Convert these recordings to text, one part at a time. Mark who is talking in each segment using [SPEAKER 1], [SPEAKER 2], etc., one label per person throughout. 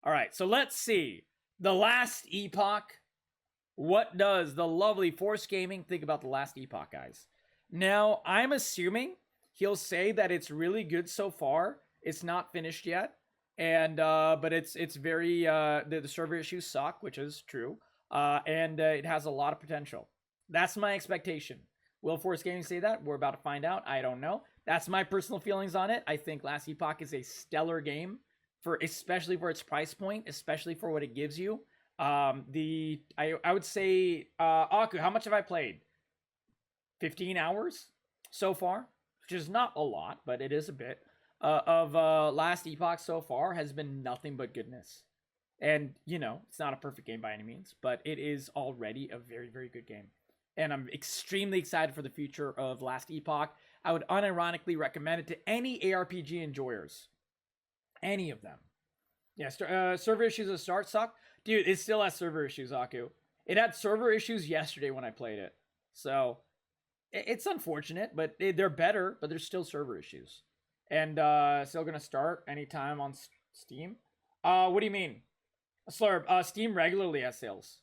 [SPEAKER 1] All right, so let's see. The Last Epoch. What does the lovely Force Gaming think about the Last Epoch, guys? Now, I'm assuming he'll say that it's really good so far. It's not finished yet, and but it's very the server issues suck, which is true, and it has a lot of potential. That's my expectation. Will Force Gaming say that? We're about to find out. I don't know. That's my personal feelings on it. I think Last Epoch is a stellar game especially for its price point, especially for what it gives you. I would say Aku, how much have I played? 15 hours so far, which is not a lot, but it is a bit. Of Last Epoch so far has been nothing but goodness. And, you know, it's not a perfect game by any means, but it is already a very, very good game. And I'm extremely excited for the future of Last Epoch. I would unironically recommend it to any ARPG enjoyers. Any of them. Yeah, server issues at the start suck. Dude, it still has server issues, Aku. It had server issues yesterday when I played it. So, it's unfortunate, but they're better, but there's still server issues. And still going to start anytime on Steam. What do you mean? Slurb, Steam regularly has sales.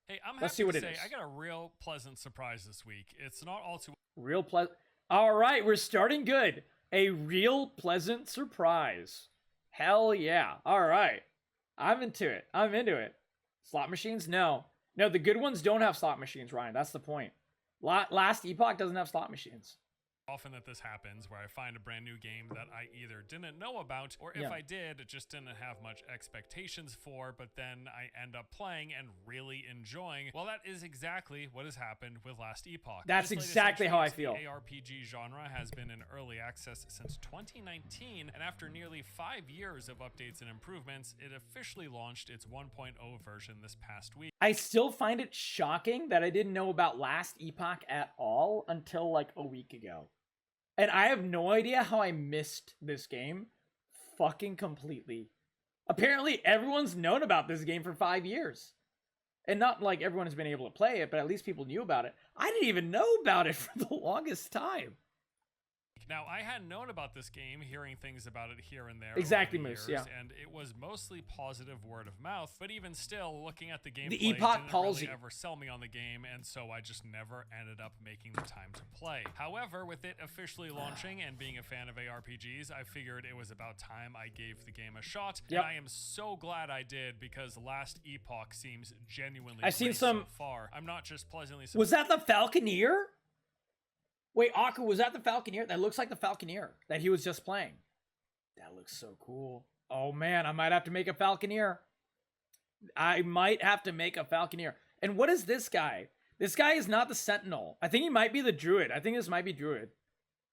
[SPEAKER 2] Hey, I'm
[SPEAKER 1] Let's see what
[SPEAKER 2] happy to
[SPEAKER 1] it
[SPEAKER 2] say
[SPEAKER 1] is.
[SPEAKER 2] I got a real pleasant surprise this week. It's not all too
[SPEAKER 1] Real pleasant. All right, we're starting good. A real pleasant surprise. Hell yeah. All right. I'm into it. I'm into it. Slot machines? No. No, the good ones don't have slot machines, Ryan. That's the point. Last Epoch doesn't have slot machines.
[SPEAKER 2] often that this happens, where I find a brand new game that I either didn't know about, or if I did, just didn't have much expectations for, but then I end up playing and really enjoying. Well, that is exactly what has happened with Last Epoch.
[SPEAKER 1] That's exactly how I feel.
[SPEAKER 2] The ARPG genre has been in early access since 2019, and after nearly 5 years of updates and improvements, it officially launched its 1.0 version this past week.
[SPEAKER 1] I still find it shocking that I didn't know about Last Epoch at all until like a week ago. And I have no idea how I missed this game fucking completely. Apparently everyone's known about this game for 5 years. And not like everyone has been able to play it, but at least people knew about it. I didn't even know about it for the longest time.
[SPEAKER 2] Now, I hadn't known about this game, hearing things about it here and there.
[SPEAKER 1] Exactly,
[SPEAKER 2] over the
[SPEAKER 1] Moose,
[SPEAKER 2] years,
[SPEAKER 1] yeah.
[SPEAKER 2] And it was mostly positive word of mouth, but even still, looking at the gameplay,
[SPEAKER 1] The Epoch
[SPEAKER 2] didn't
[SPEAKER 1] palsy.
[SPEAKER 2] really ever sell me on the game, and so I just never ended up making the time to play. However, with it officially launching and being a fan of ARPGs, I figured it was about time I gave the game a shot, and I am so glad I did, because Last Epoch seems genuinely
[SPEAKER 1] I've seen
[SPEAKER 2] great
[SPEAKER 1] some...
[SPEAKER 2] so far. I'm not just pleasantly surprised.
[SPEAKER 1] Was that the Falconeer? Wait, Aku, was that the Falconeer? That looks like the Falconeer that he was just playing. That looks so cool. Oh man, I might have to make a Falconeer. I might have to make a Falconeer. And what is this guy? This guy is not the Sentinel. I think he might be the Druid. I think this might be Druid.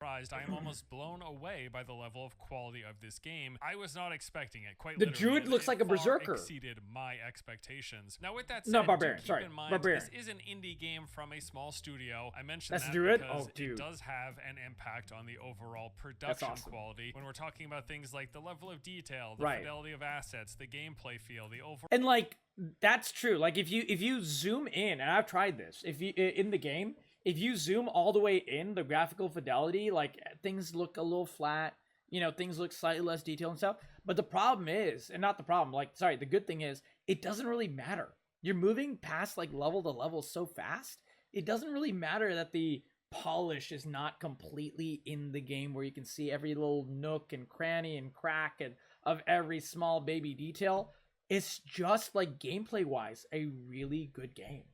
[SPEAKER 2] I am almost blown away by the level of quality of this game. I was not expecting it. Quite
[SPEAKER 1] the
[SPEAKER 2] literally,
[SPEAKER 1] Druid looks like a Berserker.
[SPEAKER 2] Exceeded my expectations. Now, with that said,
[SPEAKER 1] no, Barbarian.
[SPEAKER 2] keep in mind,
[SPEAKER 1] Barbarian.
[SPEAKER 2] This is an indie game from a small studio. I mentioned
[SPEAKER 1] That's
[SPEAKER 2] that
[SPEAKER 1] Druid?
[SPEAKER 2] because
[SPEAKER 1] Oh, dude.
[SPEAKER 2] it does have an impact on the overall production
[SPEAKER 1] awesome.
[SPEAKER 2] quality. When we're talking about things like the level of detail, the fidelity of assets, the gameplay feel, the overall...
[SPEAKER 1] And like, that's true. Like, if you zoom in, and I've tried this, if you in the game, if you zoom all the way in, the graphical fidelity, like, things look a little flat, you know, things look slightly less detailed and stuff. But the problem is, and not the problem, like, sorry, the good thing is, it doesn't really matter. You're moving past, like, level to level so fast, it doesn't really matter that the polish is not completely in the game, where you can see every little nook and cranny and crack and of every small baby detail. It's just, like, gameplay-wise, a really good game.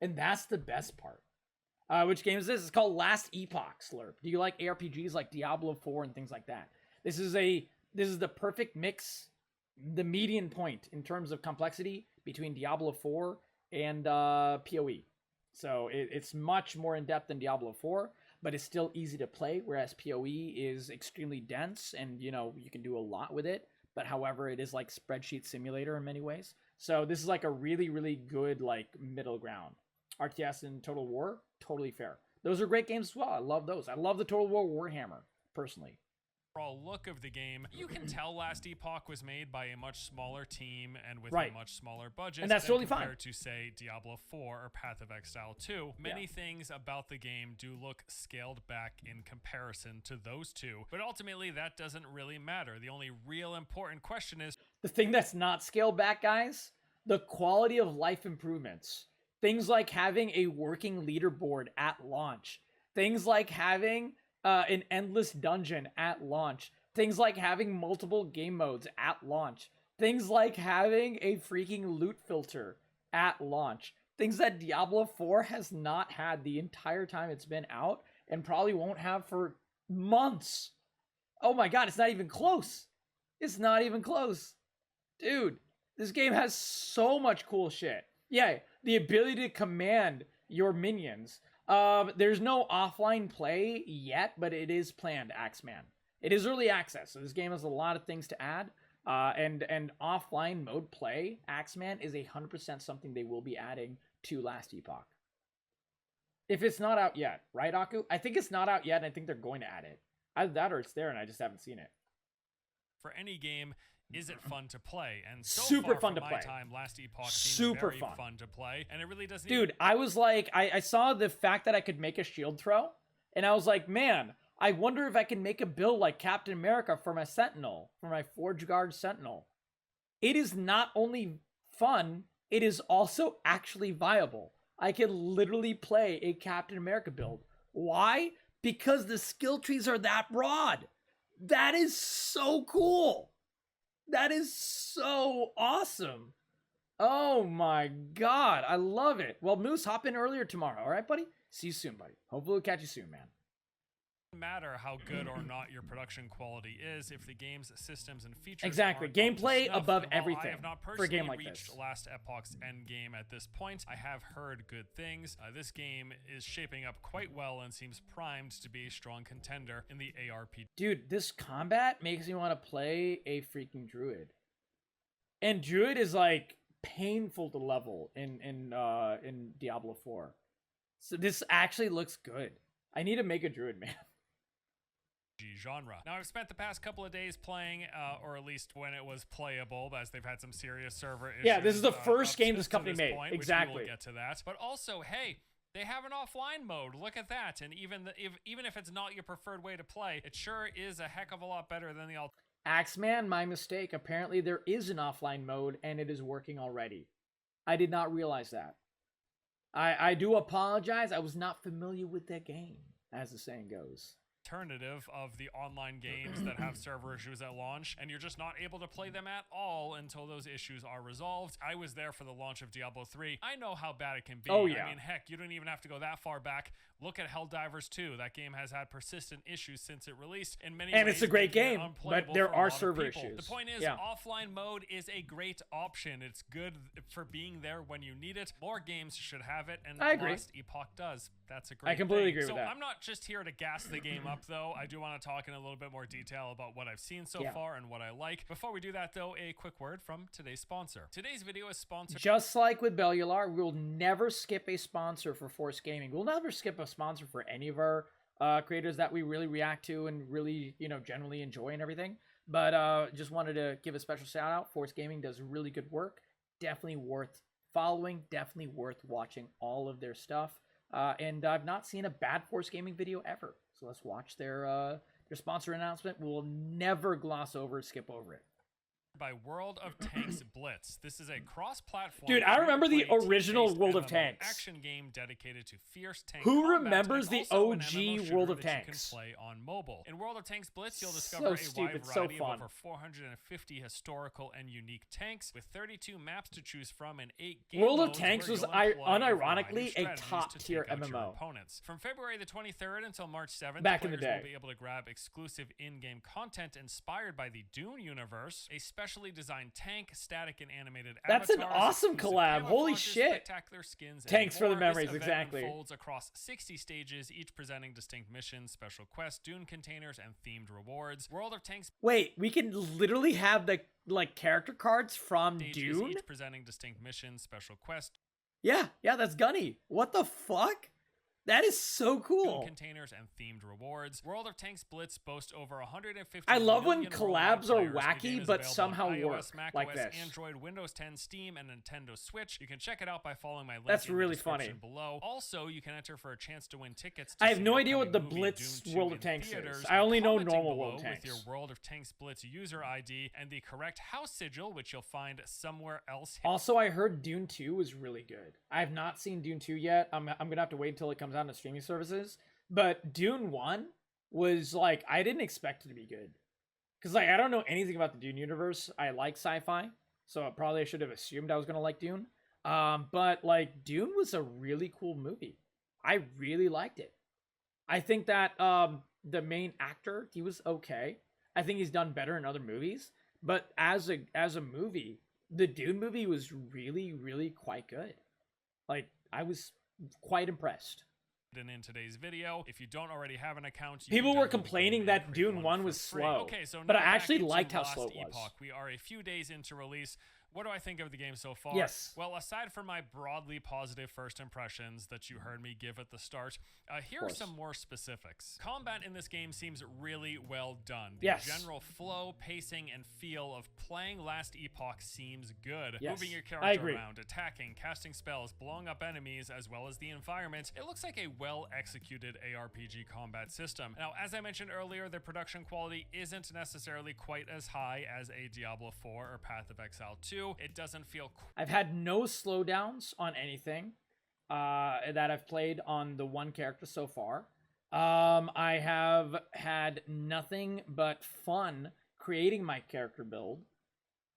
[SPEAKER 1] And that's the best part. Which game is this? It's called Last Epoch, Slurp. Do you like ARPGs like Diablo 4 and things like that? This is the perfect mix, the median point in terms of complexity between Diablo 4 and PoE. So it's much more in-depth than Diablo 4, but it's still easy to play, whereas PoE is extremely dense and, you know, you can do a lot with it. But however, it is like spreadsheet simulator in many ways. So this is like a really, really good, like, middle ground. RTS and Total War, totally fair. Those are great games as well. I love those. I love the Total War Warhammer, personally.
[SPEAKER 2] Overall look of the game, you can tell Last Epoch was made by a much smaller team and with a much smaller budget,
[SPEAKER 1] and that's totally fine,
[SPEAKER 2] compared to, say, Diablo 4 or Path of Exile 2. Many things about the game do look scaled back in comparison to those two, but ultimately that doesn't really matter. The only real important question is,
[SPEAKER 1] The thing that's not scaled back, guys, the quality of life improvements. Things like having a working leaderboard at launch. Things like having an endless dungeon at launch. Things like having multiple game modes at launch. Things like having a freaking loot filter at launch. Things that Diablo 4 has not had the entire time it's been out and probably won't have for months. Oh my god, it's not even close. It's not even close. Dude, this game has so much cool shit. Yeah, the ability to command your minions. There's no offline play yet, but it is planned, Axeman. It is early access, so this game has a lot of things to add. And offline mode play, Axeman, is 100% something they will be adding to Last Epoch. If it's not out yet, right, Aku? I think it's not out yet, and I think they're going to add it. Either that or it's there, and I just haven't seen it.
[SPEAKER 2] For any game, is it fun to play? And so
[SPEAKER 1] super
[SPEAKER 2] far
[SPEAKER 1] fun
[SPEAKER 2] from
[SPEAKER 1] to
[SPEAKER 2] my
[SPEAKER 1] play.
[SPEAKER 2] Time, Last Epoch seems
[SPEAKER 1] Super
[SPEAKER 2] very fun to play, and it really doesn't.
[SPEAKER 1] Dude, I was like, I saw the fact that I could make a shield throw, and I was like, man, I wonder if I can make a build like Captain America for my Sentinel, for my Forge Guard Sentinel. It is not only fun, it is also actually viable. I can literally play a Captain America build. Why? Because the skill trees are that broad. That is so cool. That is so awesome. Oh my god, I love it. Well, Moose, hop in earlier tomorrow, all right, buddy? See you soon, buddy. Hopefully we'll catch you soon, man.
[SPEAKER 2] Matter how good or not your production quality is if the game's systems and features
[SPEAKER 1] exactly
[SPEAKER 2] aren't
[SPEAKER 1] gameplay
[SPEAKER 2] up to snuff.
[SPEAKER 1] above
[SPEAKER 2] And while
[SPEAKER 1] everything
[SPEAKER 2] I have not
[SPEAKER 1] for a game like
[SPEAKER 2] reached
[SPEAKER 1] this.
[SPEAKER 2] Last Epoch's end game at this point. I have heard good things. This game is shaping up quite well and seems primed to be a strong contender in the ARPG.
[SPEAKER 1] Dude, this combat makes me want to play a freaking druid, and druid is like painful to level in Diablo 4. So this actually looks good. I need to make a druid, man.
[SPEAKER 2] Genre. Now, I've spent the past couple of days playing, or at least when it was playable, as they've had some serious server issues.
[SPEAKER 1] Yeah, this is the first game this company made.
[SPEAKER 2] Point,
[SPEAKER 1] exactly.
[SPEAKER 2] We'll get to that. But also, hey, they have an offline mode. Look at that. And even if it's not your preferred way to play, it sure is a heck of a lot better than the alternative.
[SPEAKER 1] Axeman, my mistake. Apparently, there is an offline mode, and it is working already. I did not realize that. I do apologize. I was not familiar with that game, as the saying goes.
[SPEAKER 2] Alternative of the online games that have server issues at launch, and you're just not able to play them at all until those issues are resolved. I was there for the launch of Diablo 3. I know how bad it can be.
[SPEAKER 1] Oh, yeah.
[SPEAKER 2] I mean, heck, you don't even have to go that far back. Look at Helldivers 2. That game has had persistent issues since it released. In many
[SPEAKER 1] and
[SPEAKER 2] ways,
[SPEAKER 1] it's a great game, but there
[SPEAKER 2] for a
[SPEAKER 1] are
[SPEAKER 2] lot of
[SPEAKER 1] server
[SPEAKER 2] people.
[SPEAKER 1] issues.
[SPEAKER 2] The point is, offline mode is a great option. It's good for being there when you need it. More games should have it, and
[SPEAKER 1] I agree.
[SPEAKER 2] Last Epoch does. That's a great
[SPEAKER 1] I completely
[SPEAKER 2] thing.
[SPEAKER 1] agree with that.
[SPEAKER 2] I'm not just here to gas the game up, though. I do want to talk in a little bit more detail about what I've seen so far and what I like. Before we do that, though, a quick word from today's sponsor. Today's video is sponsored.
[SPEAKER 1] Just like with Bellular, we'll never skip a sponsor for Force Gaming. We'll never skip a sponsor for any of our creators that we really react to and really, generally enjoy and everything. But just wanted to give a special shout out. Force Gaming does really good work. Definitely worth following. Definitely worth watching all of their stuff. And I've not seen a bad Force Gaming video ever. So let's watch their sponsor announcement. We'll never gloss over, skip over it.
[SPEAKER 2] By World of Tanks Blitz. This is a cross-platform.
[SPEAKER 1] Dude, I remember the original
[SPEAKER 2] team-based
[SPEAKER 1] World of
[SPEAKER 2] MMO
[SPEAKER 1] Tanks.
[SPEAKER 2] Action game dedicated to fierce tank
[SPEAKER 1] Who
[SPEAKER 2] combat,
[SPEAKER 1] remembers
[SPEAKER 2] and
[SPEAKER 1] the
[SPEAKER 2] also an
[SPEAKER 1] OG
[SPEAKER 2] MMO shooter
[SPEAKER 1] World of
[SPEAKER 2] that you
[SPEAKER 1] Tanks?
[SPEAKER 2] can play on mobile. In World of Tanks Blitz, you'll
[SPEAKER 1] So
[SPEAKER 2] discover a
[SPEAKER 1] stupid,
[SPEAKER 2] wide
[SPEAKER 1] so
[SPEAKER 2] variety
[SPEAKER 1] fun.
[SPEAKER 2] of over 450 historical and unique tanks with 32 maps to choose from and 8 game
[SPEAKER 1] World of
[SPEAKER 2] modes
[SPEAKER 1] Tanks
[SPEAKER 2] where
[SPEAKER 1] was
[SPEAKER 2] you'll employ a variety of
[SPEAKER 1] unironically a
[SPEAKER 2] strategies to
[SPEAKER 1] top-tier
[SPEAKER 2] take out your
[SPEAKER 1] MMO.
[SPEAKER 2] opponents. From February the 23rd until March 7th,
[SPEAKER 1] Back in the
[SPEAKER 2] players
[SPEAKER 1] day.
[SPEAKER 2] will be able to grab exclusive in-game content inspired by the Dune universe, a specially designed tank, static and animated
[SPEAKER 1] That's an
[SPEAKER 2] avatars,
[SPEAKER 1] awesome
[SPEAKER 2] exclusive
[SPEAKER 1] collab. Holy
[SPEAKER 2] camouflages,
[SPEAKER 1] shit.
[SPEAKER 2] spectacular skins, and
[SPEAKER 1] Tanks for the
[SPEAKER 2] more.
[SPEAKER 1] memories,
[SPEAKER 2] This event
[SPEAKER 1] exactly.
[SPEAKER 2] unfolds across 60 stages, each presenting distinct missions, special quests, Dune containers, and themed rewards. World of Tanks
[SPEAKER 1] Wait, we can literally have the character cards from
[SPEAKER 2] stages,
[SPEAKER 1] Dune?
[SPEAKER 2] each presenting distinct missions, special quests,
[SPEAKER 1] Yeah, that's Gunny. What the fuck? That is so cool.
[SPEAKER 2] Containers and themed rewards. World of Tanks Blitz boasts over 150
[SPEAKER 1] I love when
[SPEAKER 2] million
[SPEAKER 1] collabs are
[SPEAKER 2] worldwide players. The game
[SPEAKER 1] wacky
[SPEAKER 2] is
[SPEAKER 1] but
[SPEAKER 2] available
[SPEAKER 1] somehow
[SPEAKER 2] on
[SPEAKER 1] work
[SPEAKER 2] iOS, Mac
[SPEAKER 1] like
[SPEAKER 2] OS,
[SPEAKER 1] this.
[SPEAKER 2] Android, Windows 10, Steam, and Nintendo Switch. You can check it out by following my link
[SPEAKER 1] That's
[SPEAKER 2] in
[SPEAKER 1] really
[SPEAKER 2] the description
[SPEAKER 1] funny.
[SPEAKER 2] below. Also, you can enter for a chance to win tickets to
[SPEAKER 1] I have
[SPEAKER 2] see
[SPEAKER 1] no
[SPEAKER 2] the
[SPEAKER 1] idea what the
[SPEAKER 2] upcoming movie
[SPEAKER 1] Blitz
[SPEAKER 2] Dune 2
[SPEAKER 1] World of
[SPEAKER 2] in
[SPEAKER 1] Tanks
[SPEAKER 2] theaters
[SPEAKER 1] is. I only know
[SPEAKER 2] commenting
[SPEAKER 1] normal
[SPEAKER 2] below
[SPEAKER 1] World of Tanks.
[SPEAKER 2] with your World of Tanks Blitz user ID and the correct house sigil, which you'll find somewhere else.
[SPEAKER 1] Also, I heard Dune 2 was really good. I have not seen Dune 2 yet. I'm gonna have to wait until it comes out on streaming services. But Dune 1 was like, I didn't expect it to be good. Because like I don't know anything about the Dune universe. I like sci-fi, so probably I should have assumed I was gonna like Dune. But like Dune was a really cool movie. I really liked it. I think that the main actor, he was okay. I think he's done better in other movies. But as a movie, the Dune movie was really, really quite good. Like, I was quite impressed.
[SPEAKER 2] In today's video, if you don't already have an account,
[SPEAKER 1] people were complaining that Dune 1 was slow.
[SPEAKER 2] Okay, so
[SPEAKER 1] but I
[SPEAKER 2] now
[SPEAKER 1] actually
[SPEAKER 2] back into
[SPEAKER 1] liked how
[SPEAKER 2] Last
[SPEAKER 1] slow it was.
[SPEAKER 2] Epoch. We are a few days into release. What do I think of the game so far?
[SPEAKER 1] Yes.
[SPEAKER 2] Well, aside from my broadly positive first impressions that you heard me give at the start, here are some more specifics. Combat in this game seems really well done. The general flow, pacing, and feel of playing Last Epoch seems good. Moving your character around, attacking, casting spells, blowing up enemies, as well as the environment. It looks like a well-executed ARPG combat system. Now, as I mentioned earlier, the production quality isn't necessarily quite as high as a Diablo 4 or Path of Exile 2. It doesn't feel...
[SPEAKER 1] I've had no slowdowns on anything that I've played on the one character so far. I have had nothing but fun creating my character build.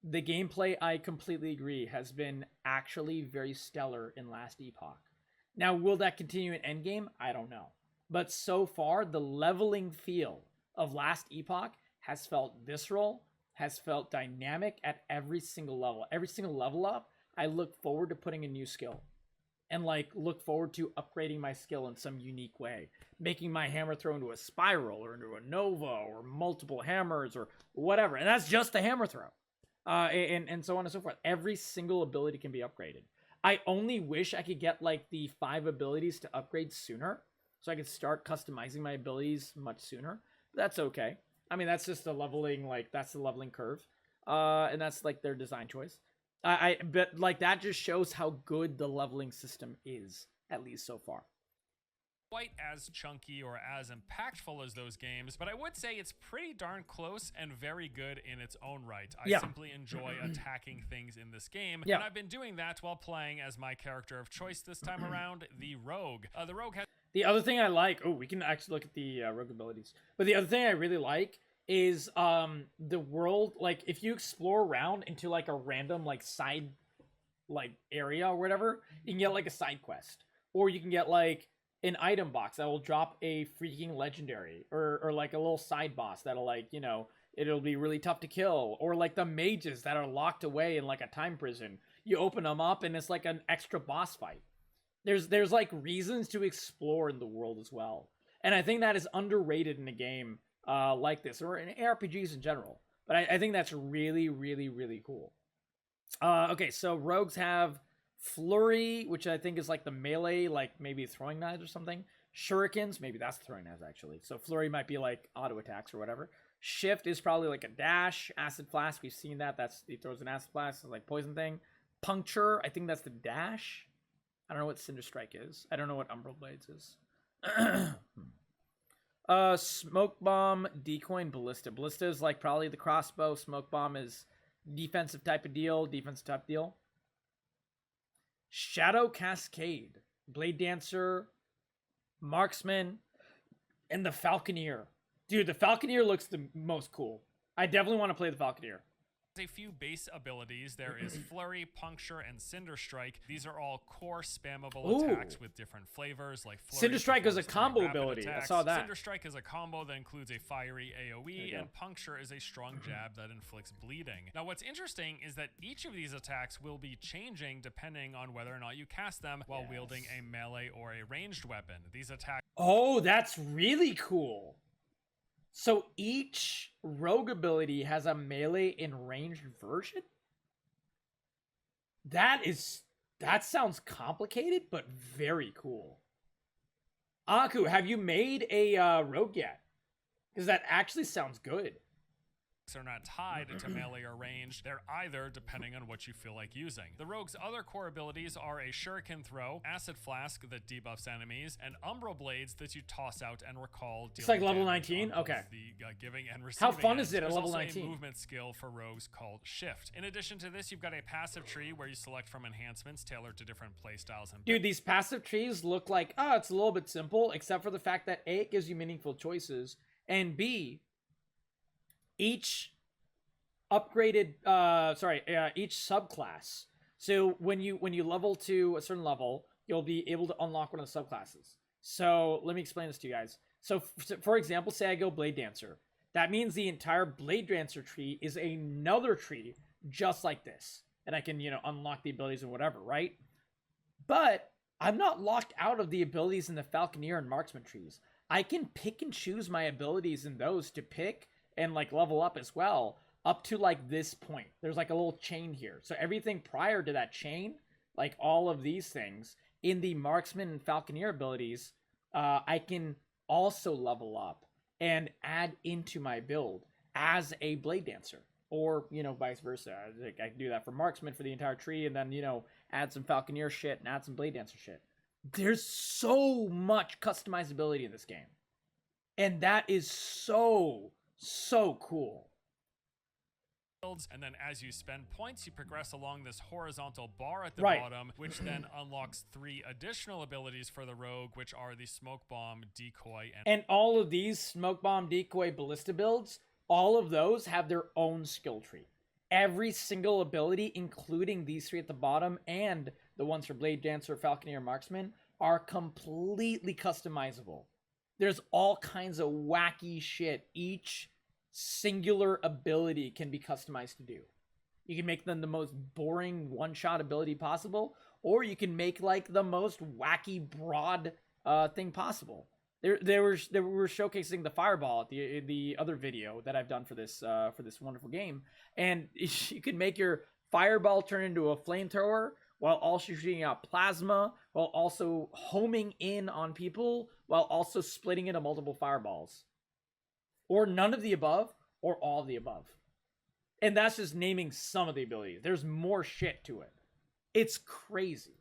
[SPEAKER 1] The gameplay, I completely agree, has been actually very stellar in Last Epoch. Now, will that continue in Endgame? I don't know. But so far, the leveling feel of Last Epoch has felt visceral, has felt dynamic at every single level. Every single level up, I look forward to putting a new skill. And like, look forward to upgrading my skill in some unique way. Making my hammer throw into a spiral, or into a nova, or multiple hammers, or whatever. And that's just a hammer throw. And so on and so forth. Every single ability can be upgraded. I only wish I could get like the 5 abilities to upgrade sooner. So I could start customizing my abilities much sooner. But that's okay. I mean, that's just a leveling, like, that's the leveling curve. And that's, like, their design choice. But, like, that just shows how good the leveling system is, at least so far.
[SPEAKER 2] Quite as chunky or as impactful as those games, but I would say it's pretty darn close and very good in its own right. I simply enjoy attacking things in this game, and I've been doing that while playing as my character of choice this time around, the Rogue. The Rogue has...
[SPEAKER 1] The other thing I like... Oh, we can actually look at the Rogue abilities. But the other thing I really like is the world... Like, if you explore around into, like, a random, like, side, like, area or whatever, you can get, like, a side quest. Or you can get, like, an item box that will drop a freaking legendary. Or like, a little side boss that'll, like, you know... It'll be really tough to kill. Or, like, the mages that are locked away in, like, a time prison. You open them up, and it's, like, an extra boss fight. There's like reasons to explore in the world as well. And I think that is underrated in a game like this, or in ARPGs in general. But I think that's really, really, really cool. Okay, so rogues have flurry, which I think is like the melee, like maybe throwing knives or something. Shurikens, maybe that's throwing knives actually. So flurry might be like auto attacks or whatever. Shift is probably like a dash. Acid flask, we've seen that. He throws an acid flask, it's like poison thing. Puncture, I think that's the dash. I don't know what Cinder Strike is. I don't know what Umbral Blades is. Smoke Bomb, Decoy, and Ballista. Ballista is like probably the crossbow. Smoke Bomb is defensive type of deal. Shadow Cascade, Blade Dancer, Marksman, and the Falconeer. Dude, the Falconeer looks the most cool. I definitely want to play the Falconeer.
[SPEAKER 2] A few base abilities. There is Flurry, Puncture, and Cinder Strike. These are all core spammable attacks with different flavors, like Flurry.
[SPEAKER 1] Cinder Strike is a combo ability.
[SPEAKER 2] Attacks.
[SPEAKER 1] I saw that.
[SPEAKER 2] Cinder Strike is a combo that includes a fiery AoE, and Puncture is a strong jab that inflicts bleeding. Now, what's interesting is that each of these attacks will be changing depending on whether or not you cast them while wielding a melee or a ranged weapon. These attacks...
[SPEAKER 1] Oh, that's really cool. So each rogue ability has a melee and ranged version? That sounds complicated, but very cool. Aku, have you made a rogue yet? Because that actually sounds good.
[SPEAKER 2] Are not tied to melee or range. They're either, depending on what you feel like using. The rogue's other core abilities are a shuriken throw, acid flask that debuffs enemies, and umbral blades that you toss out and recall.
[SPEAKER 1] It's like level 19? Okay.
[SPEAKER 2] The giving and receiving.
[SPEAKER 1] How fun
[SPEAKER 2] ends.
[SPEAKER 1] is it at
[SPEAKER 2] There's
[SPEAKER 1] level
[SPEAKER 2] also
[SPEAKER 1] 19?
[SPEAKER 2] a movement skill for rogues called shift. In addition to this, you've got a passive tree where you select from enhancements tailored to different playstyles. And
[SPEAKER 1] dude, these passive trees look like, it's a little bit simple, except for the fact that A, it gives you meaningful choices, and B, each upgraded each subclass, so when you level to a certain level, you'll be able to unlock one of the subclasses. So let me explain this to you guys. So for example, say I go Blade Dancer, that means the entire Blade Dancer tree is another tree just like this, and I can, unlock the abilities and whatever, right? But I'm not locked out of the abilities in the Falconeer and Marksman trees. I can pick and choose my abilities in those to pick and like level up as well, up to like this point. There's like a little chain here. So everything prior to that chain, like all of these things in the Marksman and Falconeer abilities, I can also level up and add into my build as a Blade Dancer, or vice versa. I can do that for Marksman for the entire tree, and then add some Falconeer shit and add some Blade Dancer shit. There's so much customizability in this game, and that is so cool.
[SPEAKER 2] And then as you spend points, you progress along this horizontal bar at the bottom, which then unlocks 3 additional abilities for the rogue, which are the smoke bomb, decoy,
[SPEAKER 1] and all of these smoke bomb, decoy, ballista builds, all of those have their own skill tree. Every single ability, including these 3 at the bottom and the ones for Blade Dancer, Falconeer, Marksman, are completely customizable. There's all kinds of wacky shit each singular ability can be customized to do. You can make them the most boring one-shot ability possible, or you can make like the most wacky broad thing possible. They were showcasing the fireball at the other video that I've done for this wonderful game, and you could make your fireball turn into a flamethrower while also shooting out plasma, while also homing in on people, while also splitting into multiple fireballs. Or none of the above, or all of the above. And that's just naming some of the abilities. There's more shit to it. It's crazy.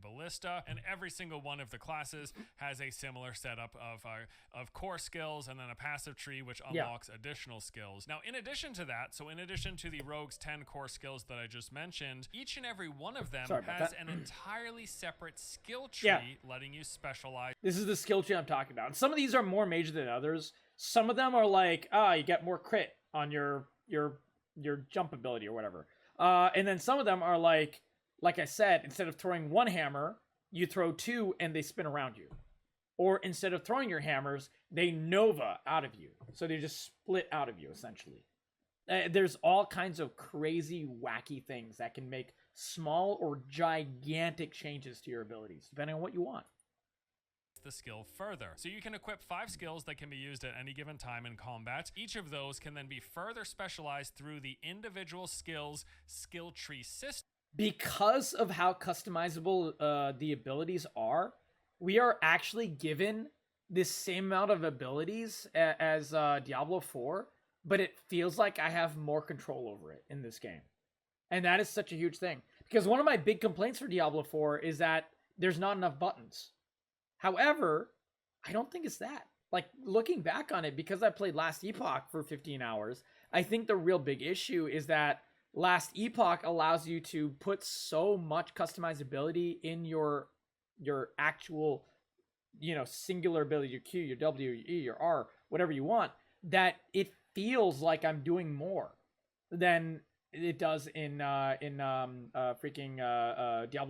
[SPEAKER 2] Ballista, and every single one of the classes has a similar setup of core skills and then a passive tree which unlocks additional skills. Now, in addition to that, so in addition to the rogue's 10 core skills that I just mentioned, each and every one of them has an entirely separate skill tree letting you specialize.
[SPEAKER 1] This is the skill tree I'm talking about. Some of these are more major than others. Some of them are like, you get more crit on your jump ability or whatever. And then some of them are like I said, instead of throwing one hammer, you throw 2 and they spin around you. Or instead of throwing your hammers, they nova out of you. So they just split out of you, essentially. There's all kinds of crazy, wacky things that can make small or gigantic changes to your abilities, depending on what you want.
[SPEAKER 2] The skill further. So you can equip 5 skills that can be used at any given time in combat. Each of those can then be further specialized through the individual skills skill tree system.
[SPEAKER 1] Because of how customizable the abilities are, we are actually given the same amount of abilities as Diablo 4, but it feels like I have more control over it in this game. And that is such a huge thing. Because one of my big complaints for Diablo 4 is that there's not enough buttons. However, I don't think it's that. Like, looking back on it, because I played Last Epoch for 15 hours, I think the real big issue is that Last Epoch allows you to put so much customizability in your actual, singular ability, your Q, your W, your E, your R, whatever you want, that it feels like I'm doing more than it does in Diablo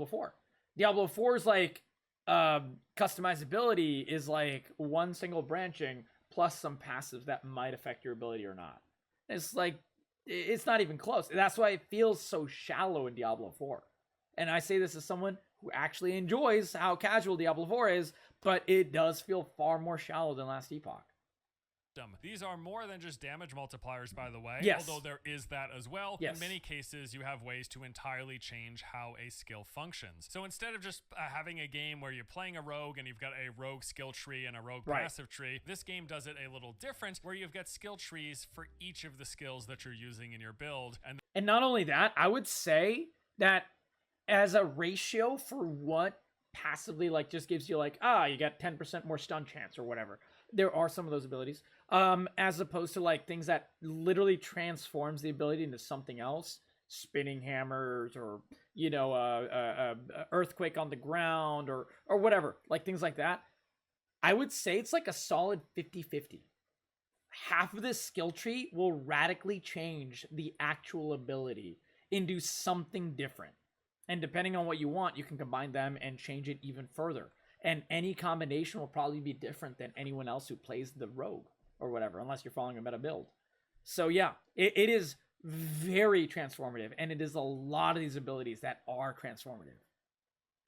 [SPEAKER 1] 4. Diablo 4 is like, customizability is like one single branching plus some passives that might affect your ability or not. It's like, it's not even close. That's why it feels so shallow in Diablo 4. And I say this as someone who actually enjoys how casual Diablo 4 is, but it does feel far more shallow than Last Epoch.
[SPEAKER 2] These are more than just damage multipliers, by the way,
[SPEAKER 1] Yes.
[SPEAKER 2] although there is that as well.
[SPEAKER 1] Yes.
[SPEAKER 2] In many cases, you have ways to entirely change how a skill functions. So instead of just having a game where you're playing a rogue and you've got a rogue skill tree and a rogue passive tree, this game does it a little different, where you've got skill trees for each of the skills that you're using in your build.
[SPEAKER 1] And not only that, I would say that as a ratio for what passively like just gives you like, you got 10% more stun chance or whatever. There are some of those abilities. As opposed to like things that literally transforms the ability into something else, spinning hammers or, you know, earthquake on the ground or whatever, like things like that. I would say it's like a solid 50-50. Half of this skill tree will radically change the actual ability into something different. And depending on what you want, you can combine them and change it even further. And any combination will probably be different than anyone else who plays the rogue or whatever, unless you're following a meta build. So yeah, it is very transformative, and it is a lot of these abilities that are transformative.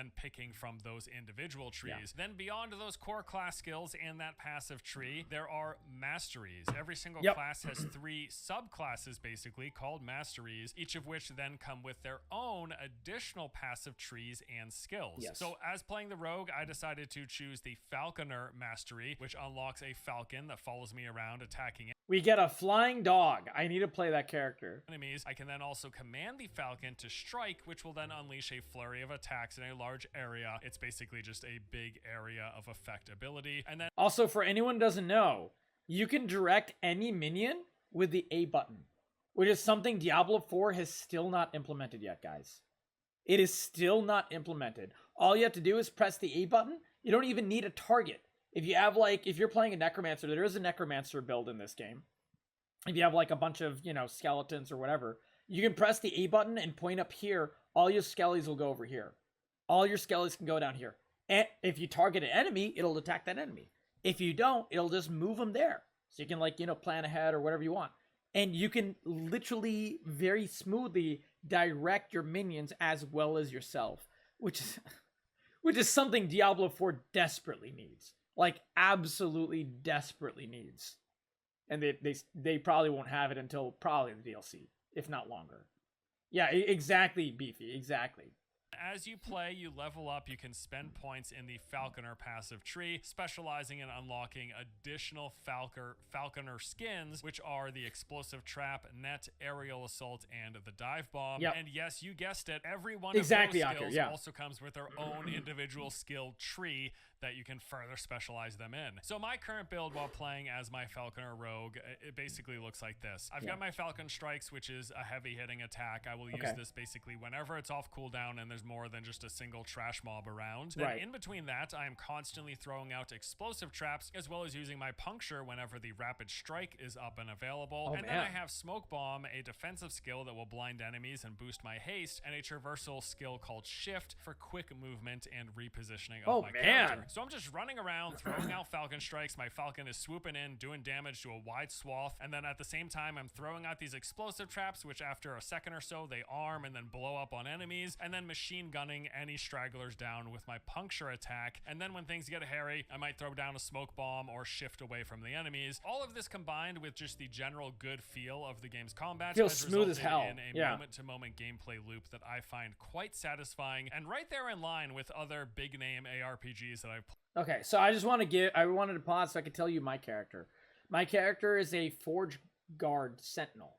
[SPEAKER 2] And picking from those individual trees. Then beyond those core class skills and that passive tree, there are masteries. Every single class has 3 subclasses basically called masteries, each of which then come with their own additional passive trees and skills.
[SPEAKER 1] Yes.
[SPEAKER 2] So as playing the rogue, I decided to choose the Falconer mastery, which unlocks a falcon that follows me around attacking
[SPEAKER 1] We get a flying dog. I need to play that character.
[SPEAKER 2] enemies. I can then also command the falcon to strike, which will then unleash a flurry of attacks in a large area. It's basically just a big area of effect ability. And then
[SPEAKER 1] Also, for anyone who doesn't know, you can direct any minion with the A button, which is something Diablo 4 has still not implemented yet, guys. It is still not implemented. All you have to do is press the A button. You don't even need a target. If you have like, if you're playing a Necromancer, there is a Necromancer build in this game. If you have like a bunch of, you know, skeletons or whatever, you can press the A button and point up here. All your skellies will go over here. All your skellies can go down here. And if you target an enemy, it'll attack that enemy. If you don't, it'll just move them there. So you can like, you know, plan ahead or whatever you want. And you can literally very smoothly direct your minions as well as yourself, which is something Diablo 4 desperately needs. Like absolutely desperately needs. And they probably won't have it until probably the DLC, if not longer. Yeah, exactly, Beefy, exactly.
[SPEAKER 2] As you play, you level up, you can spend points in the Falconer passive tree, specializing in unlocking additional Falconer skins, which are the Explosive Trap, Net, Aerial Assault, and the Dive Bomb.
[SPEAKER 1] Yep.
[SPEAKER 2] And yes, you guessed it, every one
[SPEAKER 1] Exactly,
[SPEAKER 2] of those skills
[SPEAKER 1] yeah.
[SPEAKER 2] also comes with their own individual skill tree that you can further specialize them in. So my current build while playing as my Falconer Rogue, it basically looks like this. I've got my Falcon Strikes, which is a heavy hitting attack. I will use this basically whenever it's off cooldown and there's more than just a single trash mob around. Then in between that, I am constantly throwing out explosive traps, as well as using my Puncture whenever the Rapid Strike is up and available. Then I have Smoke Bomb, a defensive skill that will blind enemies and boost my haste, and a traversal skill called Shift for quick movement and repositioning of my character. So I'm just running around, throwing out Falcon Strikes. My Falcon is swooping in, doing damage to a wide swath, and then at the same time, I'm throwing out these explosive traps, which after a second or so, they arm and then blow up on enemies, and then machine gunning any stragglers down with my Puncture attack. And then when things get hairy, I might throw down a Smoke Bomb or shift away from the enemies. All of this combined with just the general good feel of the game's combat
[SPEAKER 1] feels smooth as hell.
[SPEAKER 2] In a moment-to-moment gameplay loop that I find quite satisfying, and right there in line with other big-name ARPGs that I've played.
[SPEAKER 1] Okay, so I wanted to pause so I could tell you my character. My character is a Forge Guard Sentinel.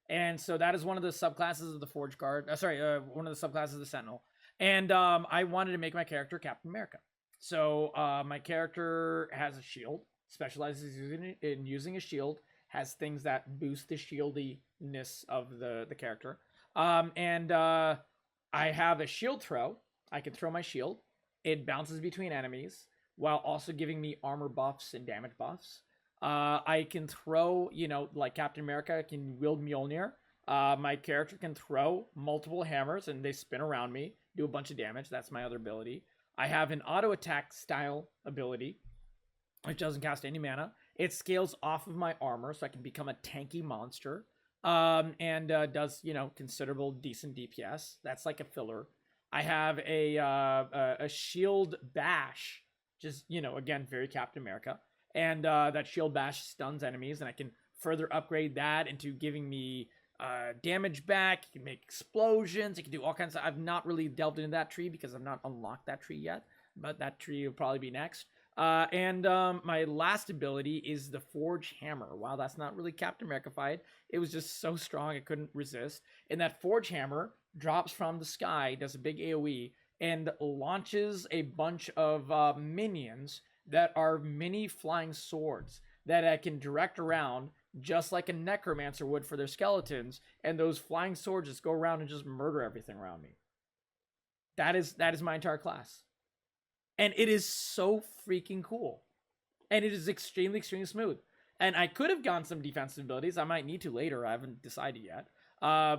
[SPEAKER 1] And so that is one of the subclasses of the Forge Guard. One of the subclasses of the Sentinel. And I wanted to make my character Captain America. So my character has a shield, specializes in using a shield, has things that boost the shieldiness of the character. I have a shield throw. I can throw my shield. It bounces between enemies, while also giving me armor buffs and damage buffs. I can throw, you know, like Captain America can wield Mjolnir. My character can throw multiple hammers and they spin around me, do a bunch of damage. That's my other ability. I have an auto attack style ability, which doesn't cost any mana. It scales off of my armor, so I can become a tanky monster. And does, you know, considerable decent DPS. That's like a filler. I have a shield bash, just, you know, again, very Captain America. and that shield bash stuns enemies, and I can further upgrade that into giving me damage back. You can make explosions. You can do all kinds of. I've not really delved into that tree because I've not unlocked that tree yet, but that tree will probably be next. And my last ability is the Forge Hammer. While that's not really Captain America-fied, it was just so strong I couldn't resist. And that Forge Hammer drops from the sky, does a big AoE, and launches a bunch of minions that are mini flying swords that I can direct around just like a necromancer would for their skeletons, and those flying swords just go around and just murder everything around me. That is my entire class. And it is so freaking cool. And it is extremely, extremely smooth. And I could have gone some defensive abilities. I might need to later. I haven't decided yet.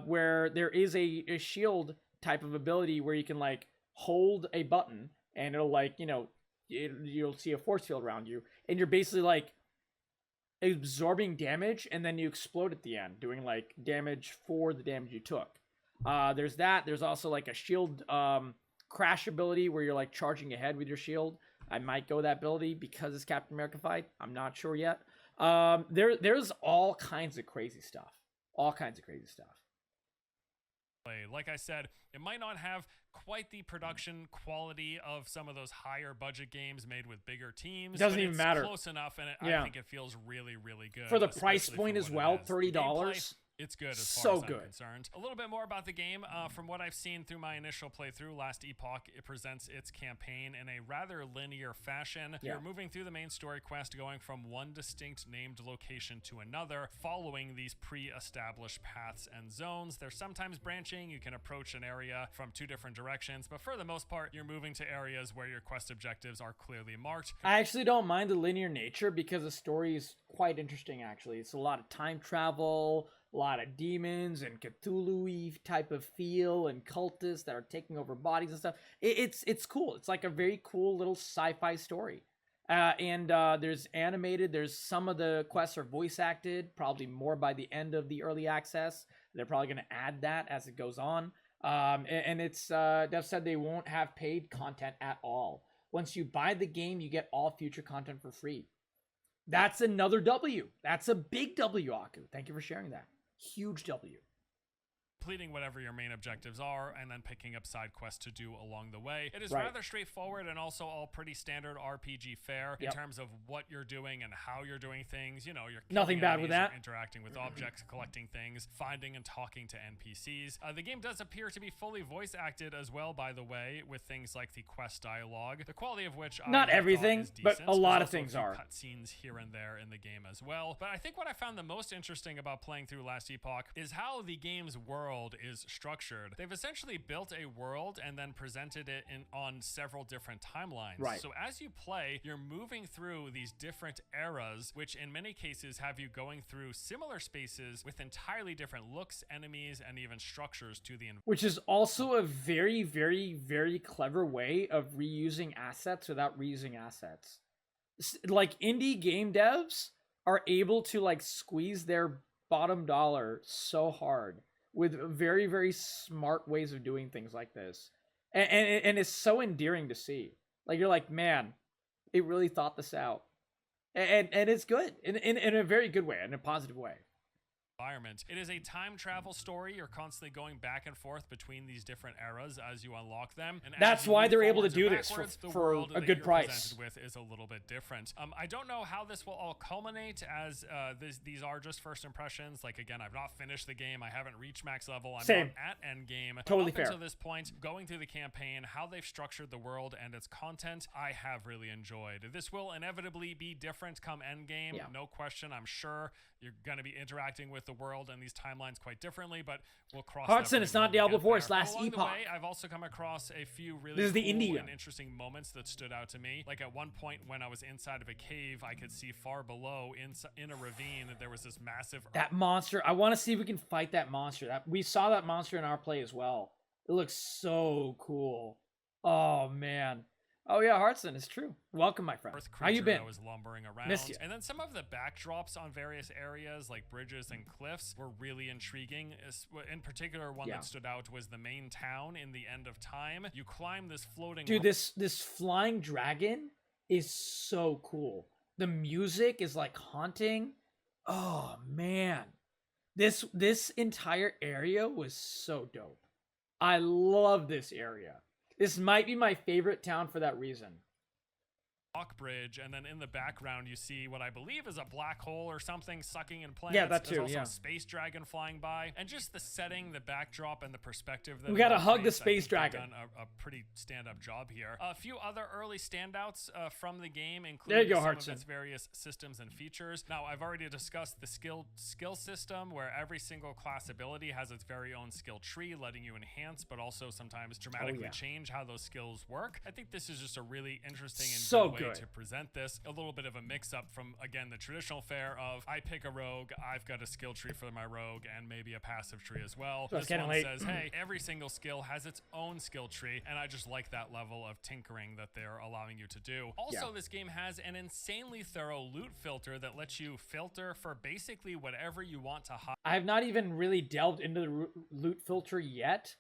[SPEAKER 1] Where there is a shield type of ability where you can like hold a button and it'll like, you'll see a force field around you. And you're basically like absorbing damage, and then you explode at the end, doing like damage for the damage you took. There's that. There's also like a shield crash ability where you're like charging ahead with your shield. I might go that ability because it's Captain America fight. I'm not sure yet. There's all kinds of crazy stuff. All kinds of crazy stuff.
[SPEAKER 2] Like I said, it might not have quite the production quality of some of those higher budget games made with bigger teams.
[SPEAKER 1] Doesn't even matter.
[SPEAKER 2] Close enough, and I think it feels really, really good.
[SPEAKER 1] For the price point as well, $30.
[SPEAKER 2] It's good as far
[SPEAKER 1] so
[SPEAKER 2] as I'm
[SPEAKER 1] good.
[SPEAKER 2] concerned. A little bit more about the game. From what I've seen through my initial playthrough, Last Epoch, it presents its campaign in a rather linear fashion.
[SPEAKER 1] Yeah.
[SPEAKER 2] You're moving through the main story quest, going from one distinct named location to another, following these pre-established paths and zones. They're sometimes branching. You can approach an area from two different directions, but for the most part, you're moving to areas where your quest objectives are clearly marked.
[SPEAKER 1] I actually don't mind the linear nature because the story is quite interesting, actually. It's a lot of time travel, a lot of demons and Cthulhu-y type of feel, and cultists that are taking over bodies and stuff. It's cool. It's like a very cool little sci-fi story. And there's animated. There's some of the quests are voice acted, probably more by the end of the early access. They're probably going to add that as it goes on. And it's Dev said they won't have paid content at all. Once you buy the game, you get all future content for free. That's another W. That's a big W, Aku. Thank you for sharing that. Huge W.
[SPEAKER 2] Completing whatever your main objectives are, and then picking up side quests to do along the way. It is rather straightforward and also all pretty standard RPG fare in terms of what you're doing and how you're doing things. You're
[SPEAKER 1] nothing bad with that.
[SPEAKER 2] Interacting with objects, collecting things, finding and talking to NPCs. The game does appear to be fully voice acted as well, by the way, with things like the quest dialogue, the quality of which
[SPEAKER 1] not everything, but a lot of things are.
[SPEAKER 2] Cutscenes here and there in the game as well. But I think what I found the most interesting about playing through Last Epoch is how the game's world is structured. They've essentially built a world and then presented it on several different timelines.
[SPEAKER 1] Right.
[SPEAKER 2] So as you play, you're moving through these different eras, which in many cases have you going through similar spaces with entirely different looks, enemies, and even structures to the environment.
[SPEAKER 1] Which is also a very, very, very clever way of reusing assets without reusing assets. Like indie game devs are able to like squeeze their bottom dollar so hard with very, very smart ways of doing things like this. And it's so endearing to see. Like, you're like, man, it really thought this out. And it's good in a very good way, in a positive way.
[SPEAKER 2] It is a time travel story. You're constantly going back and forth between these different eras as you unlock them. And
[SPEAKER 1] that's why they're able to do this for a good price.
[SPEAKER 2] With is a little bit different. I don't know how this will all culminate, as these are just first impressions. Like, again, I've not finished the game. I haven't reached max level. I'm not at end game.
[SPEAKER 1] Totally
[SPEAKER 2] fair. Up until this point, going through the campaign, how they've structured the world and its content, I have really enjoyed. This will inevitably be different come end game.
[SPEAKER 1] Yeah.
[SPEAKER 2] No question. I'm sure you're going to be interacting with the world and these timelines quite differently, but we'll cross
[SPEAKER 1] Hudson, it's not Diablo 4, it's Last Epoch.
[SPEAKER 2] The way, I've also come across a few really cool and interesting moments that stood out to me. Like at one point when I was inside of a cave, I could see far below in a ravine, there was this massive...
[SPEAKER 1] That monster, I want to see if we can fight that monster. We saw that monster in our play as well. It looks so cool. Oh, man. Oh yeah, Hartson, it's true. Welcome, my friend. How you been?
[SPEAKER 2] I was lumbering around.
[SPEAKER 1] Missed you.
[SPEAKER 2] And then some of the backdrops on various areas, like bridges and cliffs, were really intriguing. In particular, one that stood out was the main town in the End of Time. You climb this floating...
[SPEAKER 1] Dude, this flying dragon is so cool. The music is like haunting. Oh man. This entire area was so dope. I love this area. This might be my favorite town for that reason.
[SPEAKER 2] Bridge, and then in the background you see what I believe is a black hole or something sucking in planets.
[SPEAKER 1] Yeah, that too.
[SPEAKER 2] There's also
[SPEAKER 1] Yeah,
[SPEAKER 2] a space dragon flying by, and just the setting, the backdrop, and the perspective. That
[SPEAKER 1] we gotta hug the space dragon.
[SPEAKER 2] Done a pretty stand-up job here. A few other early standouts from the game include some of its various systems and features. Now, I've already discussed the skill system, where every single class ability has its very own skill tree, letting you enhance, but also sometimes dramatically change how those skills work. I think this is just a really interesting and good way to present this. A little bit of a mix-up from, again, the traditional fare of I pick a rogue, I've got a skill tree for my rogue, and maybe a passive tree as well.
[SPEAKER 1] So
[SPEAKER 2] this one says, hey, every single skill has its own skill tree, and I just like that level of tinkering that they're allowing you to do. Also, this game has an insanely thorough loot filter that lets you filter for basically whatever you want to hide.
[SPEAKER 1] I have not even really delved into the loot filter yet,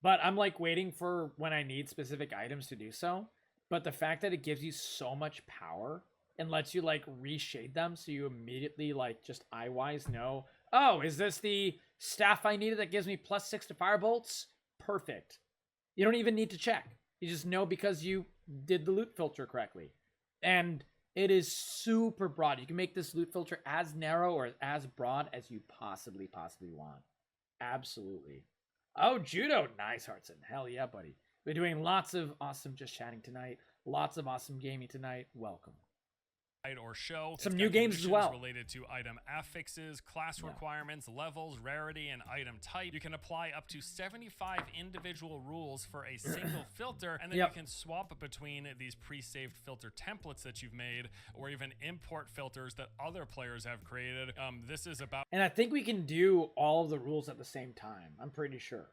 [SPEAKER 1] but I'm like waiting for when I need specific items to do so. But the fact that it gives you so much power and lets you like reshade them so you immediately like just eye-wise know, oh, is this the staff I needed that gives me +6 to firebolts? Perfect. You don't even need to check. You just know because you did the loot filter correctly. And it is super broad. You can make this loot filter as narrow or as broad as you possibly want. Absolutely. Oh, judo. Nice, Hartson. Hell yeah, buddy. We're doing lots of awesome just chatting tonight. Lots of awesome gaming tonight. Welcome.
[SPEAKER 2] Or show
[SPEAKER 1] some new games as well
[SPEAKER 2] related to item affixes, class requirements, levels, rarity, and item type. You can apply up to 75 individual rules for a single filter, and then you can swap between these pre-saved filter templates that you've made, or even import filters that other players have created. This is about,
[SPEAKER 1] and I think we can do all of the rules at the same time. I'm pretty sure.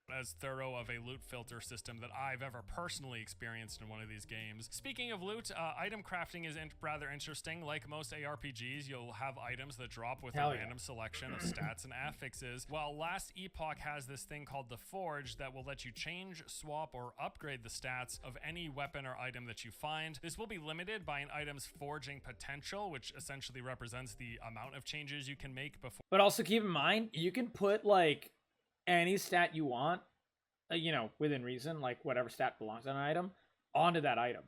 [SPEAKER 2] As thorough of a loot filter system that I've ever personally experienced in one of these games. Speaking of loot, item crafting is rather interesting. Like most ARPGs, you'll have items that drop with a random selection of stats and affixes, while Last Epoch has this thing called the Forge that will let you change, swap, or upgrade the stats of any weapon or item that you find. This will be limited by an item's forging potential, which essentially represents the amount of changes you can make before.
[SPEAKER 1] But also keep in mind, you can put like any stat you want, you know, within reason, like whatever stat belongs on an item, onto that item.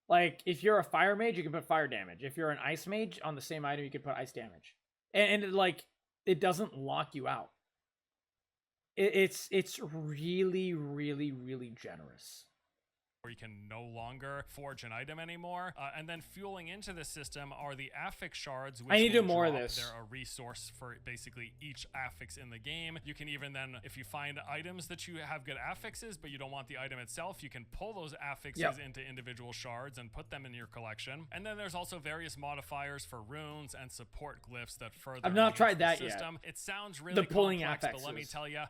[SPEAKER 1] Like, if you're a fire mage, you can put fire damage. If you're an ice mage, on the same item, you can put ice damage. And it doesn't lock you out. It's really, really, really generous.
[SPEAKER 2] Where you can no longer forge an item anymore. And then fueling into the system are the affix shards, which
[SPEAKER 1] I need to do more of this.
[SPEAKER 2] They're a resource for basically each affix in the game. You can even then, if you find items that you have good affixes, but you don't want the item itself, you can pull those affixes into individual shards and put them in your collection. And then there's also various modifiers for runes and support glyphs that further.
[SPEAKER 1] I've not tried that
[SPEAKER 2] system.
[SPEAKER 1] yet.
[SPEAKER 2] It sounds really
[SPEAKER 1] pulling
[SPEAKER 2] complex,
[SPEAKER 1] affixes.
[SPEAKER 2] but let me tell you,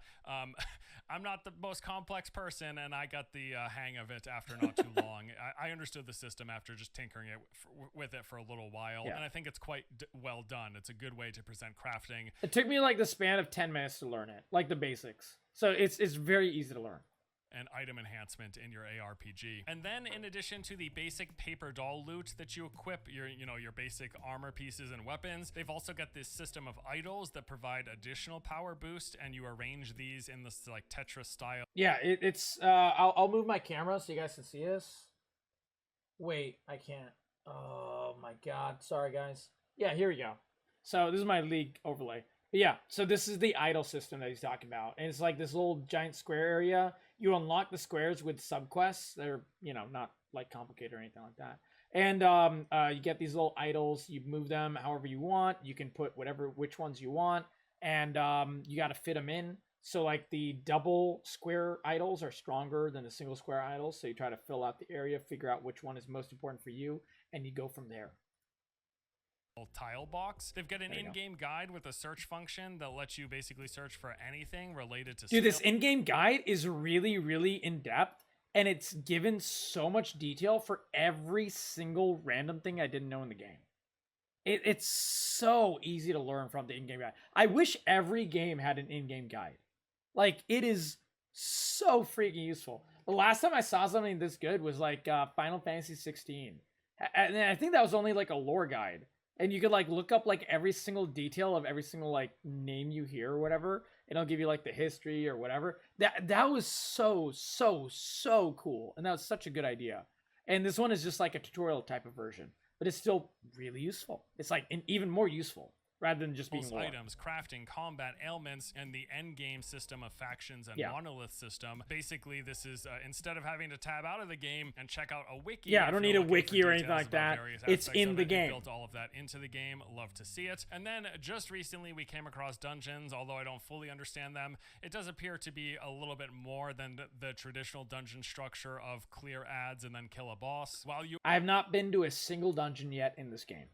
[SPEAKER 2] I'm not the most complex person, and I got the hang of it after not too long. I understood the system after just tinkering with it for a little while, and I think it's quite well done. It's a good way to present crafting.
[SPEAKER 1] It took me like the span of 10 minutes to learn it, like the basics. So it's very easy to learn.
[SPEAKER 2] And item enhancement in your ARPG. And then in addition to the basic paper doll loot that you equip, your basic armor pieces and weapons, they've also got this system of idols that provide additional power boost, and you arrange these in this like Tetris style.
[SPEAKER 1] Yeah, it's I'll move my camera so you guys can see this. Wait, I can't. Oh my god, sorry guys. Yeah, here we go. So this is my League overlay. But yeah, so this is the idol system that he's talking about. And it's like this little giant square area. You unlock the squares with subquests. They're, not like complicated or anything like that. And you get these little idols. You move them however you want. You can put which ones you want. And you got to fit them in. So like the double square idols are stronger than the single square idols. So you try to fill out the area, figure out which one is most important for you, and you go from there.
[SPEAKER 2] Tile box. They've got an in-game guide with a search function that lets you basically search for anything related to
[SPEAKER 1] Dude, this in-game guide is really, really in-depth, and it's given so much detail for every single random thing I didn't know in the game. It's so easy to learn from the in-game guide. I wish every game had an in-game guide. Like, it is so freaking useful. The last time I saw something this good was like Final Fantasy 16 And I think that was only like a lore guide. And you could like look up like every single detail of every single like name you hear or whatever, and it'll give you like the history or whatever. That was so cool, and that was such a good idea. And this one is just like a tutorial type of version, but it's still really useful. It's like even more useful rather than just being lore.
[SPEAKER 2] Items, crafting, combat, ailments, and the end game system of factions and monolith system. Basically, this is instead of having to tab out of the game and check out a wiki.
[SPEAKER 1] Yeah, I don't need a wiki or anything like that. It's in the game.
[SPEAKER 2] Built all of that into the game. Love to see it. And then just recently, we came across dungeons. Although I don't fully understand them, it does appear to be a little bit more than the traditional dungeon structure of clear ads and then kill a boss. While you,
[SPEAKER 1] I have not been to a single dungeon yet in this game.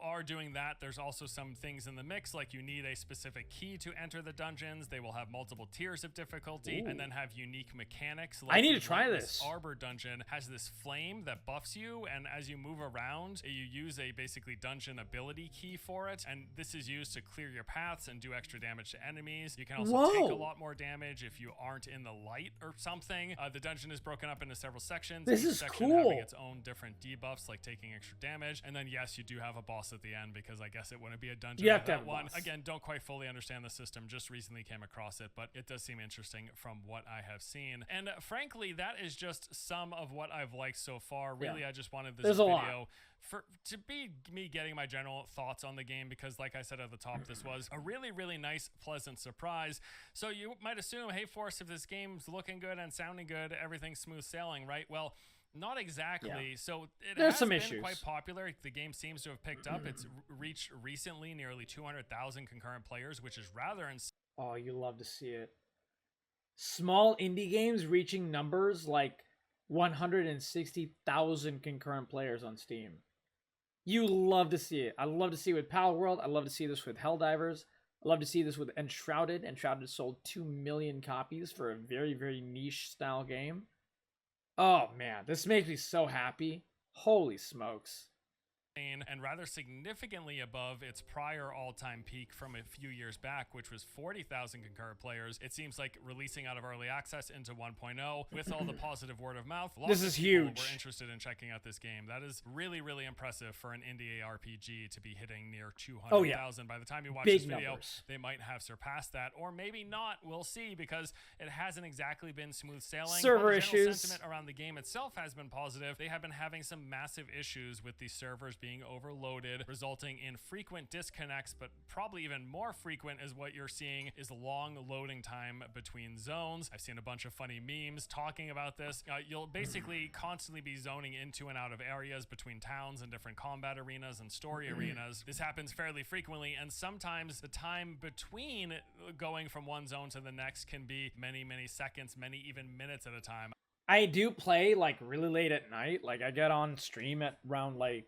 [SPEAKER 2] Are doing that, there's also some things in the mix, like you need a specific key to enter the dungeons. They will have multiple tiers of difficulty and then have unique mechanics. Like
[SPEAKER 1] I need to try this.
[SPEAKER 2] Arbor dungeon has this flame that buffs you, and as you move around, you use a basically dungeon ability key for it, and this is used to clear your paths and do extra damage to enemies. You can also take a lot more damage if you aren't in the light or something. The dungeon is broken up into several sections.
[SPEAKER 1] This is cool.
[SPEAKER 2] Having its own different debuffs, like taking extra damage, and then yes, you do have a boss at the end, because I guess it wouldn't be a dungeon.
[SPEAKER 1] You have to
[SPEAKER 2] have
[SPEAKER 1] have
[SPEAKER 2] one.
[SPEAKER 1] boss.
[SPEAKER 2] Again, don't quite fully understand the system. Just recently came across it, but it does seem interesting from what I have seen. And frankly, that is just some of what I've liked so far. Really, I just wanted this video to be me getting my general thoughts on the game, because like I said at the top, this was a really nice, pleasant surprise. So you might assume, hey Force, if this game's looking good and sounding good, everything's smooth sailing, right? Well, not exactly. Yeah. So
[SPEAKER 1] there's some
[SPEAKER 2] been
[SPEAKER 1] issues.
[SPEAKER 2] Quite popular. The game seems to have picked up. It's reached recently nearly 200,000 concurrent players, which is rather insane.
[SPEAKER 1] Oh, you love to see it. Small indie games reaching numbers like 160,000 concurrent players on Steam. You love to see it. I love to see it with Pal World. I love to see this with Helldivers. I love to see this with Enshrouded. Enshrouded sold 2 million copies for a very niche style game. Oh man, this makes me so happy. Holy smokes.
[SPEAKER 2] And rather significantly above its prior all-time peak from a few years back, which was 40,000 concurrent players. It seems like releasing out of early access into 1.0 with all the positive word of mouth.
[SPEAKER 1] This is huge.
[SPEAKER 2] We're interested in checking out this game. That is really impressive for an indie RPG to be hitting near 200,000. By the time you watch this video, they might have surpassed that, or maybe not. We'll see, because it hasn't exactly been smooth sailing.
[SPEAKER 1] Server
[SPEAKER 2] the
[SPEAKER 1] issues.
[SPEAKER 2] Sentiment around the game itself has been positive. They have been having some massive issues with the servers being overloaded, resulting in frequent disconnects, but probably even more frequent is what you're seeing is long loading time between zones. I've seen a bunch of funny memes talking about this. You'll basically constantly be zoning into and out of areas between towns and different combat arenas and story arenas. This happens fairly frequently, and sometimes the time between going from one zone to the next can be many seconds, many even minutes at a time.
[SPEAKER 1] I do play like really late at night. Like I get on stream at around like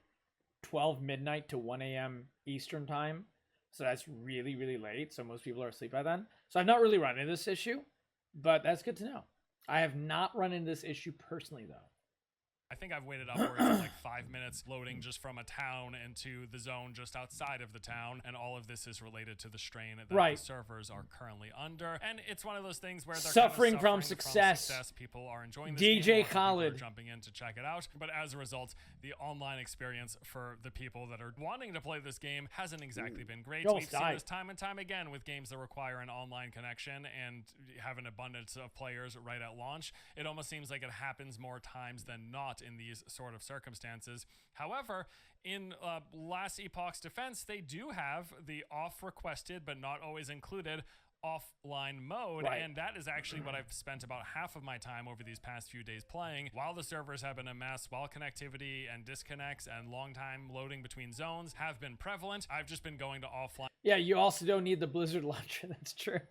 [SPEAKER 1] 12 midnight to 1 a.m. Eastern time. So that's really late. So most people are asleep by then. So I've not really run into this issue, but that's good to know. I have not run into this issue personally, though.
[SPEAKER 2] I think I've waited upwards of like 5 minutes loading just from a town into the zone just outside of the town, and all of this is related to the strain that the servers are currently under. And it's one of those things where they're
[SPEAKER 1] suffering from success.
[SPEAKER 2] People are enjoying this
[SPEAKER 1] DJ
[SPEAKER 2] game.
[SPEAKER 1] Khaled
[SPEAKER 2] are jumping in to check it out, but as a result, the online experience for the people that are wanting to play this game hasn't exactly been great. We've seen this time and time again with games that require an online connection and have an abundance of players right at launch. It almost seems like it happens more times than not in these sort of circumstances. However, in Last Epoch's defense, they do have the off requested but not always included offline mode, and that is actually what I've spent about half of my time over these past few days playing. While the servers have been a mess, while connectivity and disconnects and long time loading between zones have been prevalent, I've just been going to offline.
[SPEAKER 1] Yeah, you also don't need the Blizzard launcher. That's true.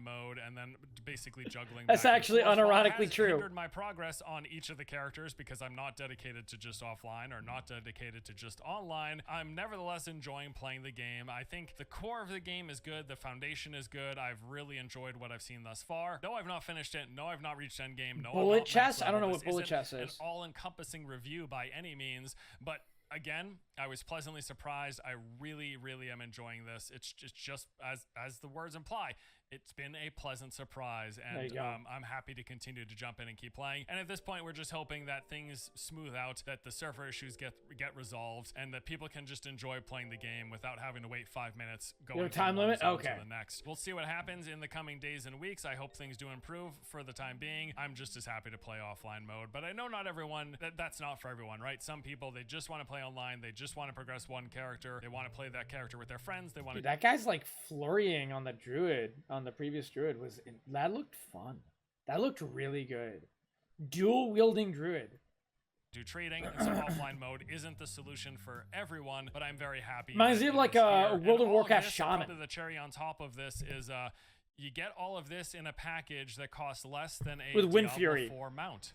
[SPEAKER 2] Mode and then basically juggling.
[SPEAKER 1] That's actually unironically true.
[SPEAKER 2] Hindered my progress on each of the characters because I'm not dedicated to just offline or not dedicated to just online. I'm nevertheless enjoying playing the game. I think the core of the game is good. The foundation is good. I've really enjoyed what I've seen thus far. No, I've not finished it. No, I've not reached endgame. No,
[SPEAKER 1] bullet chest? I don't know what bullet chest is.
[SPEAKER 2] An all-encompassing review by any means, but again, I was pleasantly surprised. I really am enjoying this. It's just as the words imply. It's been a pleasant surprise,
[SPEAKER 1] There
[SPEAKER 2] and
[SPEAKER 1] you go.
[SPEAKER 2] I'm happy to continue to jump in and keep playing. And at this point, we're just hoping that things smooth out, that the server issues get resolved, and that people can just enjoy playing the game without having to wait 5 minutes going
[SPEAKER 1] You have a
[SPEAKER 2] from
[SPEAKER 1] time
[SPEAKER 2] one
[SPEAKER 1] limit?
[SPEAKER 2] zone
[SPEAKER 1] Okay.
[SPEAKER 2] to the next. We'll see what happens in the coming days and weeks. I hope things do improve. For the time being, I'm just as happy to play offline mode, but I know not everyone, that's not for everyone, right? Some people, they just want to play online, they just want to progress one character, they want to play that character with their friends, they want to...
[SPEAKER 1] Dude, that guy's like flurrying on the druid, on the previous druid, that looked fun. That looked really good. Dual wielding druid.
[SPEAKER 2] do trading, and so offline mode isn't the solution for everyone, but I'm very happy.
[SPEAKER 1] Reminds me of like a World of Warcraft shaman.
[SPEAKER 2] Probably the cherry on top of this is you get all of this in a package that costs less than a
[SPEAKER 1] with Wind
[SPEAKER 2] Diablo
[SPEAKER 1] Fury
[SPEAKER 2] 4 mount.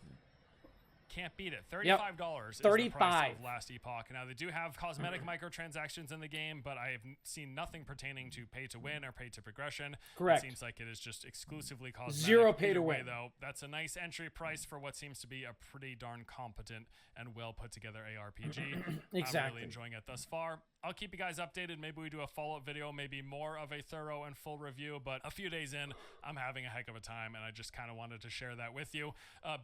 [SPEAKER 2] Can't beat it. $35 is
[SPEAKER 1] $35.
[SPEAKER 2] the price of Last Epoch. Now, they do have cosmetic microtransactions in the game, but I have seen nothing pertaining to pay to win or pay to progression.
[SPEAKER 1] Correct.
[SPEAKER 2] It seems like it is just exclusively cosmetic.
[SPEAKER 1] Zero pay
[SPEAKER 2] Either
[SPEAKER 1] to
[SPEAKER 2] way,
[SPEAKER 1] win.
[SPEAKER 2] though, that's a nice entry price for what seems to be a pretty darn competent and well put together ARPG.
[SPEAKER 1] Exactly.
[SPEAKER 2] I'm really enjoying it thus far. I'll keep you guys updated. Maybe we do a follow-up video, maybe more of a thorough and full review, but a few days in, I'm having a heck of a time, and I just kind of wanted to share that with you.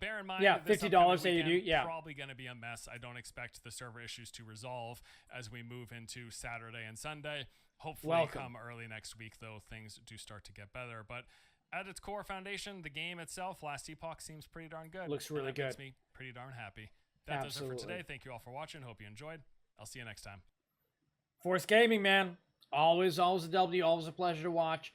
[SPEAKER 2] Bear in mind,
[SPEAKER 1] yeah,
[SPEAKER 2] this
[SPEAKER 1] $50
[SPEAKER 2] upcoming
[SPEAKER 1] say you do,
[SPEAKER 2] weekend,
[SPEAKER 1] yeah.
[SPEAKER 2] probably going to be a mess. I don't expect the server issues to resolve as we move into Saturday and Sunday. Hopefully come early next week, though, things do start to get better. But at its core foundation, the game itself, Last Epoch, seems pretty darn good.
[SPEAKER 1] Looks really good.
[SPEAKER 2] Makes me pretty darn happy. That does it for today. Thank you all for watching. Hope you enjoyed. I'll see you next time.
[SPEAKER 1] Force Gaming, man. Always a W. Always a pleasure to watch.